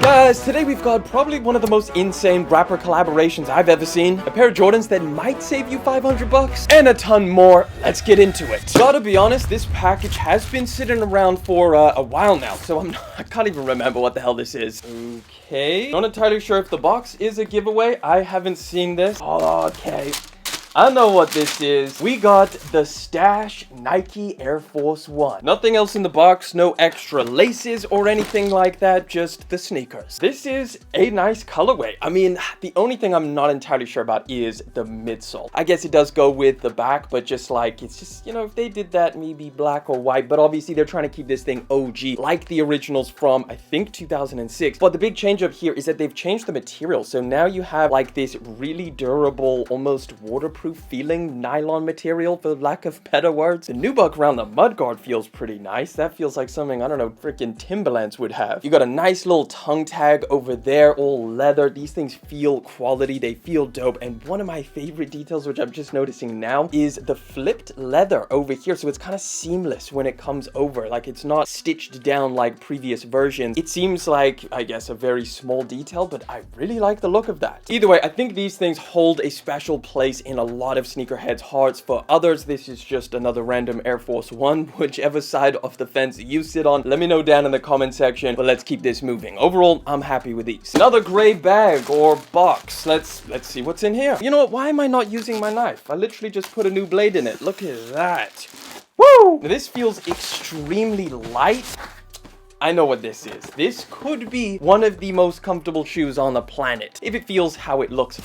guys, today we've got probably one of the most insane rapper collaborations I've ever seen. A pair of Jordans that might save you 500 bucks and a ton more. Let's get into it. Gotta be honest, this package has been sitting around for a while now, so I can't even remember what the hell this is. Okay, not entirely sure if the box is a giveaway. I haven't seen this. Okay, I know what this is. We got the Stash Nike Air Force 1. Nothing else in the box, no extra laces or anything like that, just the sneakers. This is a nice colorway. I mean, the only thing I'm not entirely sure about is the midsole. I guess it does go with the back, but just like, it's just, you know, if they did that, maybe black or white, but obviously they're trying to keep this thing OG, like the originals from, I think, 2006. But the big change up here is that they've changed the material. So now you have like this really durable, almost waterproof feeling nylon material, for lack of better words. The nubuck around the mudguard feels pretty nice. That feels like something, I don't know, freaking Timberlands would have. You got a nice little tongue tag over there, all leather. These things feel quality, they feel dope. And one of my favorite details, which I'm just noticing now, is the flipped leather over here. So it's kind of seamless when it comes over, like it's not stitched down like previous versions. It seems like, I guess, a very small detail, but I really like the look of that. Either way, I think these things hold a special place in a lot of sneakerheads' hearts. For others, this is just another random Air Force 1. Whichever side of the fence you sit on, let me know down in the comment section, but let's keep this moving. Overall, I'm happy with these. Another gray bag or box. Let's see what's in here. You know what? Why am I not using my knife? I literally just put a new blade in it. Look at that. Woo! This feels extremely light. I know what this is. This could be one of the most comfortable shoes on the planet, if it feels how it looks.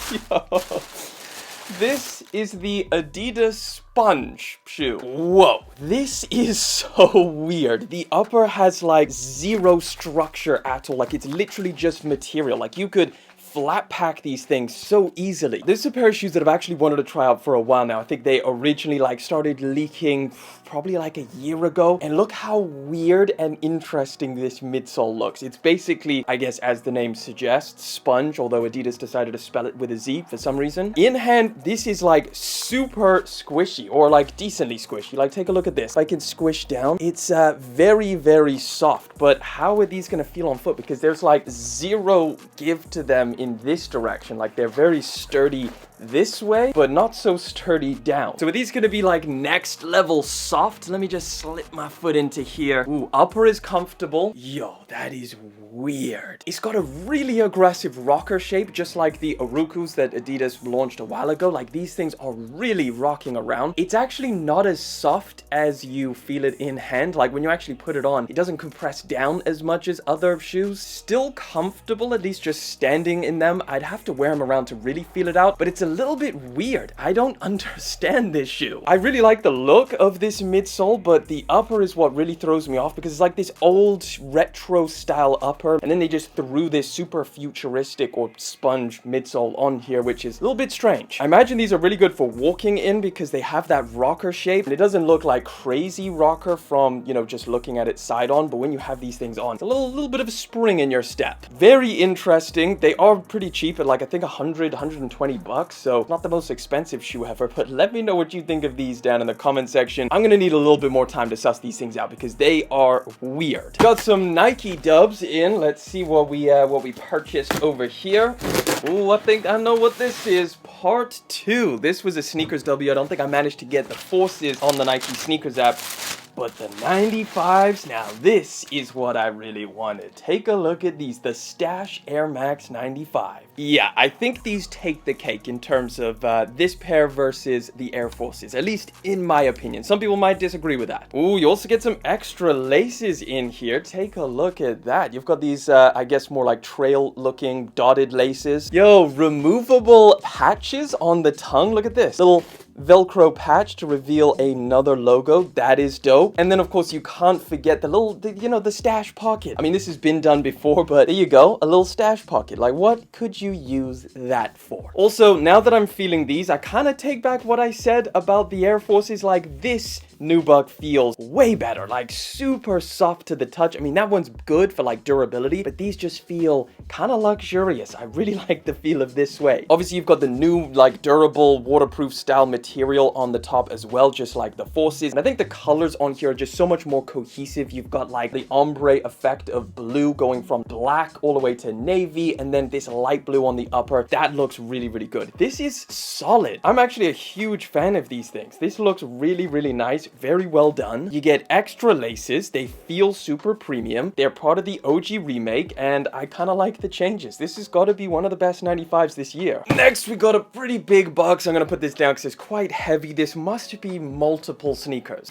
This is the Adidas Zponge shoe. Whoa, this is so weird. The upper has like zero structure at all. Like it's literally just material. Like you could flat pack these things so easily. This is a pair of shoes that I've actually wanted to try out for a while now. I think they originally like started leaking probably like a year ago, and look how weird and interesting this midsole looks. It's basically, I guess as the name suggests, sponge, although Adidas decided to spell it with a Z for some reason. In hand, this is like super squishy, or like decently squishy. Like take a look at this. If I can squish down, it's very, very soft. But how are these gonna feel on foot? Because there's like zero give to them in this direction. Like they're very sturdy this way, but not so sturdy down. So are these gonna be like next level soft? Let me just slip my foot into here. Ooh, upper is comfortable. Yo, that is weird. It's got a really aggressive rocker shape, just like the Urukus that Adidas launched a while ago. Like these things are really rocking around. It's actually not as soft as you feel it in hand. Like when you actually put it on, it doesn't compress down as much as other shoes. Still comfortable, at least just standing in them. I'd have to wear them around to really feel it out, but it's a little bit weird. I don't understand this shoe. I really like the look of this midsole, but the upper is what really throws me off, because it's like this old retro style upper, and then they just threw this super futuristic or sponge midsole on here, which is a little bit strange. I imagine these are really good for walking in because they have that rocker shape, and it doesn't look like crazy rocker from, you know, just looking at it side on, but when you have these things on, it's a little bit of a spring in your step. Very interesting. They are pretty cheap at like, I think 120 bucks, so not the most expensive shoe ever, but let me know what you think of these down in the comment section. I'm gonna need a little bit more time to suss these things out because they are weird. Got some Nike dubs in. Let's see what we purchased over here. Ooh, I think I know what this is. Part 2. This was a sneakers W. I don't think I managed to get the Forces on the Nike sneakers app. But the 95s, now this is what I really wanted. Take a look at these, the Stash Air Max 95. Yeah, I think these take the cake in terms of this pair versus the Air Forces, at least in my opinion. Some people might disagree with that. Ooh, you also get some extra laces in here. Take a look at that. You've got these, I guess, more like trail-looking dotted laces. Yo, removable patches on the tongue. Look at this. Little Velcro patch to reveal another logo. That is dope. And then of course you can't forget the little, you know, the stash pocket. I mean, this has been done before, but there you go, a little stash pocket. Like what could you use that for? Also, now that I'm feeling these, I kind of take back what I said about the Air Forces. Like this nubuck feels way better, like super soft to the touch. I mean, that one's good for like durability, but these just feel kind of luxurious. I really like the feel of this suede. Obviously, you've got the new like durable waterproof style material on the top as well, just like the Forces. And I think the colors on here are just so much more cohesive. You've got like the ombre effect of blue going from black all the way to navy, and then this light blue on the upper. That looks really, really good. This is solid. I'm actually a huge fan of these things. This looks really, really nice. Very well done. You get extra laces. They feel super premium. They're part of the OG remake, and I kind of like the changes. This has got to be one of the best 95s this year. Next, we got a pretty big box. I'm going to put this down because it's quite heavy. This must be multiple sneakers.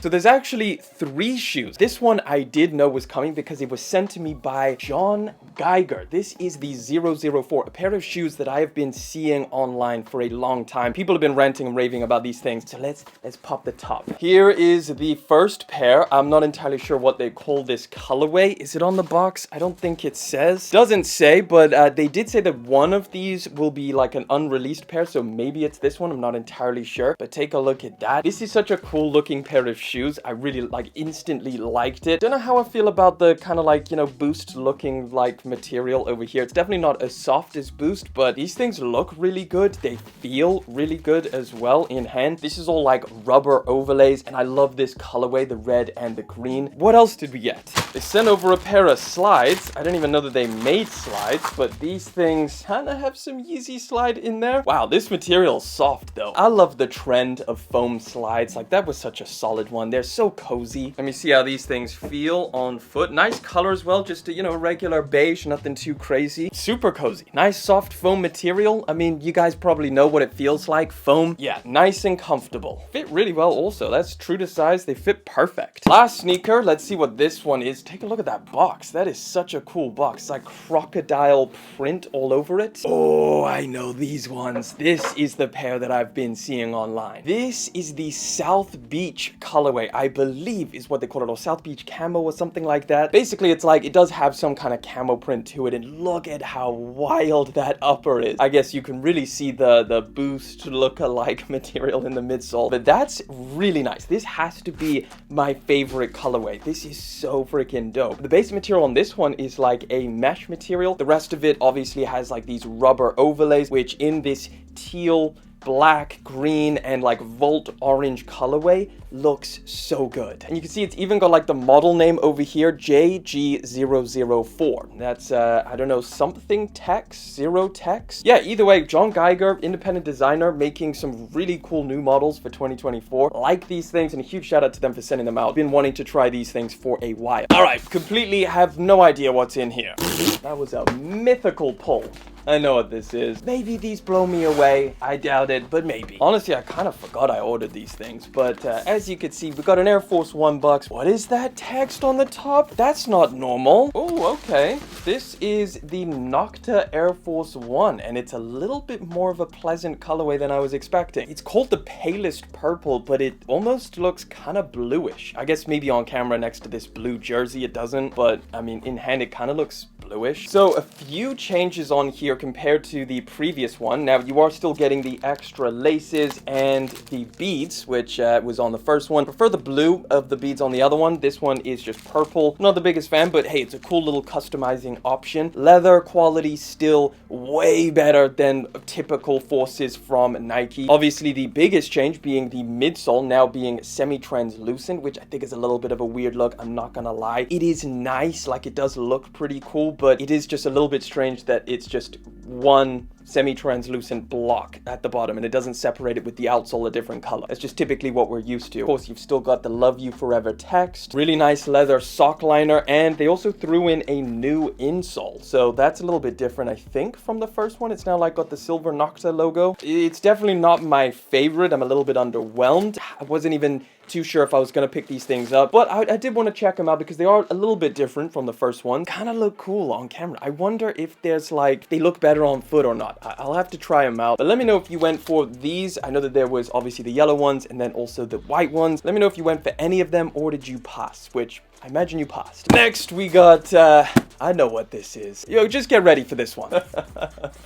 So there's actually 3 shoes. This one I did know was coming because it was sent to me by John Geiger. This is the 004, a pair of shoes that I have been seeing online for a long time. People have been ranting and raving about these things. So let's pop the top. Here is the first pair. I'm not entirely sure what they call this colorway. Is it on the box? I don't think it says. Doesn't say, but they did say that one of these will be like an unreleased pair, so maybe it's this one. I'm not entirely sure, but take a look at that. This is such a cool looking pair of shoes. I really like instantly liked it. Don't know how I feel about the kind of like, you know, Boost looking like material over here. It's definitely not as soft as Boost, but these things look really good. They feel really good as well in hand. This is all like rubber overlays, and I love this colorway, the red and the green. What else did we get? They sent over a pair of slides. I didn't even know that they made slides, but these things kind of have some Yeezy Slide in there. Wow, this material is soft though. I love the trend of foam slides. Like, that was such a solid one. They're so cozy. Let me see how these things feel on foot. Nice color as well, just a, you know, regular beige, nothing too crazy. Super cozy. Nice soft foam material. I mean, you guys probably know what it feels like. Foam, yeah, nice and comfortable. Fit really well also. That's true to size. They fit perfect. Last sneaker, let's see what this one is. Take a look at that box. That is such a cool box. It's like crocodile print all over it. Oh, I know these ones. This is the pair that I've been seeing online. This is the South Beach colorway, I believe is what they call it, or South Beach Camo or something like that. Basically, it's like, it does have some kind of camo print to it, and look at how wild that upper is. I guess you can really see the Boost look-alike material in the midsole, but that's really nice. This has to be my favorite colorway. This is so freaking dope. The base material on this one is like a mesh material. The rest of it obviously has like these rubber overlays, which in this teal, black, green, and like volt orange colorway looks so good. And you can see it's even got like the model name over here, JG004. That's I don't know, something Tex, Zero Tex. Yeah, either way, John Geiger, independent designer, making some really cool new models for 2024. Like these things, and a huge shout out to them for sending them out. Been wanting to try these things for a while. All right, completely have no idea what's in here. That was a mythical pull. I know what this is. Maybe these blow me away. I doubt it, but maybe. Honestly, I kind of forgot I ordered these things. But as you can see, we got an Air Force One box. What is that text on the top? That's not normal. Oh, okay. This is the Nocta Air Force One, and it's a little bit more of a pleasant colorway than I was expecting. It's called the palest purple, but it almost looks kind of bluish. I guess maybe on camera next to this blue jersey it doesn't, but I mean, in hand it kind of looks bluish. So a few changes on here compared to the previous one. Now, you are still getting the extra laces and the beads, which was on the first one. Prefer the blue of the beads on the other one. This one is just purple. Not the biggest fan, but hey, it's a cool little customizing option. Leather quality still way better than typical Forces from Nike. Obviously, the biggest change being the midsole now being semi-translucent, which I think is a little bit of a weird look. I'm not gonna lie. It is nice, like it does look pretty cool, but it is just a little bit strange that it's just one semi-translucent block at the bottom and it doesn't separate it with the outsole a different color. It's just typically what we're used to. Of course, you've still got the Love You Forever text, really nice leather sock liner, and they also threw in a new insole. So that's a little bit different, I think, from the first one. It's now like got the silver Nocta logo. It's definitely not my favorite. I'm a little bit underwhelmed. I wasn't even too sure if I was going to pick these things up, but I did want to check them out because they are a little bit different from the first one. Kind of look cool on camera. I wonder if there's like, they look better on foot or not. I'll have to try them out, but let me know if you went for these. I know that there was obviously the yellow ones and then also the white ones. Let me know if you went for any of them, or did you pass, which I imagine you passed. Next, we got, I know what this is. Yo, just get ready for this one.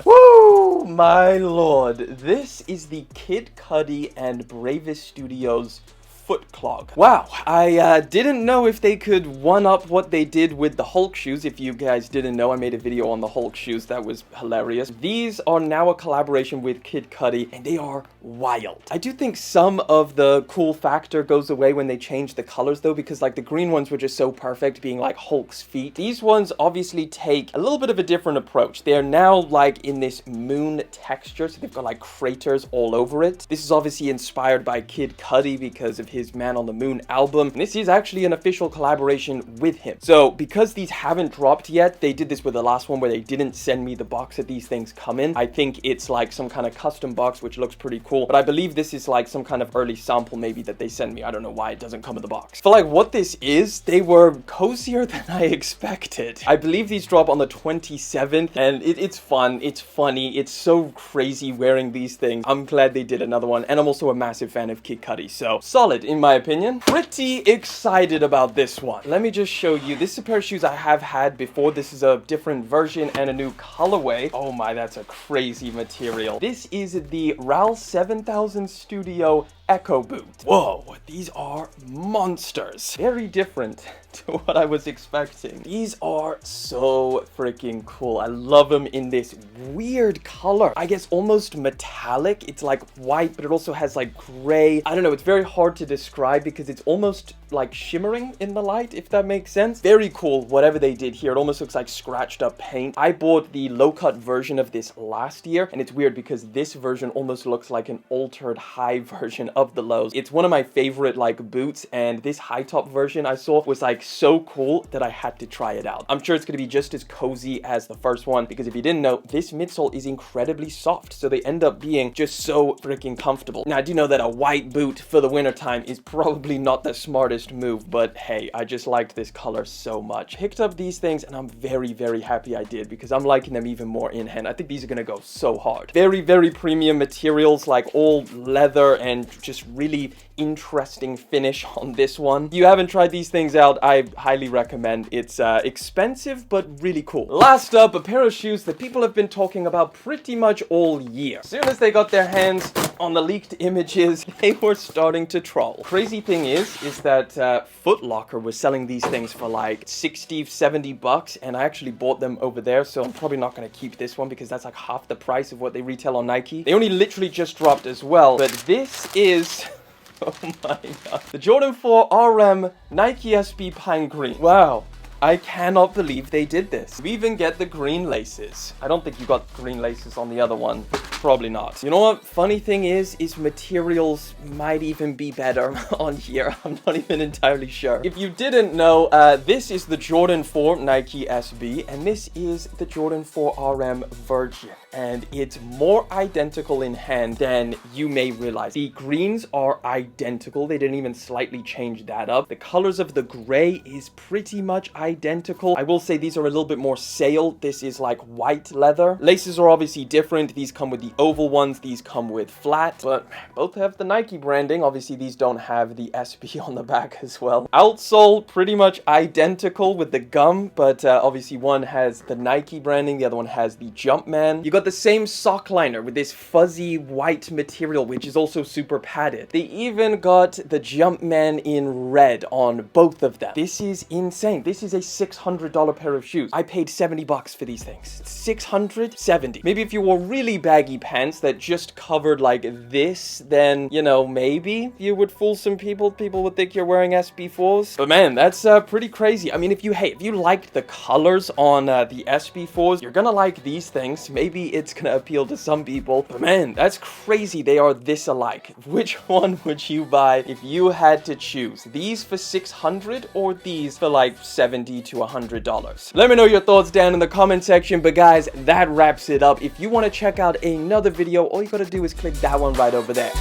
Woo, my lord. This is the Kid Cudi and Bravest Studios foot clog. Wow, I didn't know if they could one-up what they did with the Hulk shoes. If you guys didn't know, I made a video on the Hulk shoes. That was hilarious. These are now a collaboration with Kid Cudi, and they are wild. I do think some of the cool factor goes away when they change the colors, though, because like the green ones were just so perfect, being like Hulk's feet. These ones obviously take a little bit of a different approach. They're now like in this moon texture, so they've got like craters all over it. This is obviously inspired by Kid Cudi because of his Man on the Moon album, and this is actually an official collaboration with him. So because these haven't dropped yet, they did this with the last one where they didn't send me the box that these things come in. I think it's like some kind of custom box, which looks pretty cool, but I believe this is like some kind of early sample maybe that they sent me. I don't know why it doesn't come in the box. For like what this is, they were cozier than I expected. I believe these drop on the 27th, and it's fun, it's funny, it's so crazy wearing these things. I'm glad they did another one, and I'm also a massive fan of Kid Cudi, so solid in my opinion. Pretty excited about this one. Let me just show you. This is a pair of shoes I have had before. This is a different version and a new colorway. Oh my, that's a crazy material. This is the RAL 7000 Studio Ecco Boots. Whoa, these are monsters. Very different to what I was expecting. These are so freaking cool. I love them in this weird color. I guess almost metallic. It's like white, but it also has like gray. I don't know. It's very hard to describe because it's almost like shimmering in the light, if that makes sense. Very cool, whatever they did here. It almost looks like scratched up paint. I bought the low-cut version of this last year, and it's weird because this version almost looks like an altered high version of the lows. It's one of my favorite like boots, and this high top version I saw was like so cool that I had to try it out. I'm sure it's going to be just as cozy as the first one, because if you didn't know, this midsole is incredibly soft, so they end up being just so freaking comfortable. Now I do know that a white boot for the winter time is probably not the smartest move, but hey, I just liked this color so much. Picked up these things, and I'm very, very happy I did, because I'm liking them even more in hand. I think these are going to go so hard. Very, very premium materials, like all leather, and just really interesting finish on this one. If you haven't tried these things out, I highly recommend. It's expensive, but really cool. Last up, a pair of shoes that people have been talking about pretty much all year. As soon as they got their hands on the leaked images, they were starting to troll. Crazy thing is that Foot Locker was selling these things for like 60, 70 bucks, and I actually bought them over there, so I'm probably not going to keep this one because that's like half the price of what they retail on Nike. They only literally just dropped as well, but this is... oh my god. The Jordan 4 RM Nike SB Pine Green. Wow. I cannot believe they did this. We even get the green laces. I don't think you got green laces on the other one. Probably not. You know what? Funny thing is materials might even be better on here. I'm not even entirely sure. If you didn't know, this is the Jordan 4 Nike SB, and this is the Jordan 4 RM Virgin. And it's more identical in hand than you may realize. The greens are identical. They didn't even slightly change that up. The colors of the gray is pretty much identical. I will say these are a little bit more sailed. This is like white leather. Laces are obviously different. These come with the oval ones. These come with flat, but both have the Nike branding. Obviously, these don't have the SB on the back as well. Outsole, pretty much identical with the gum, but obviously one has the Nike branding. The other one has the Jumpman. You got the same sock liner with this fuzzy white material, which is also super padded. They even got the Jumpman in red on both of them. This is insane. This is a $600 pair of shoes. I paid 70 bucks for these things. 670. Maybe if you wore really baggy pants that just covered like this, then, you know, maybe you would fool some people. People would think you're wearing SB4s. But man, that's pretty crazy. I mean, if you liked the colors on the SB4s, you're gonna like these things. Maybe it's gonna appeal to some people. But man, that's crazy they are this alike. Which one would you buy if you had to choose? These for $600 or these for like $70 to $100? Let me know your thoughts down in the comment section. But guys, that wraps it up. If you want to check out another video, all you gotta do is click that one right over there.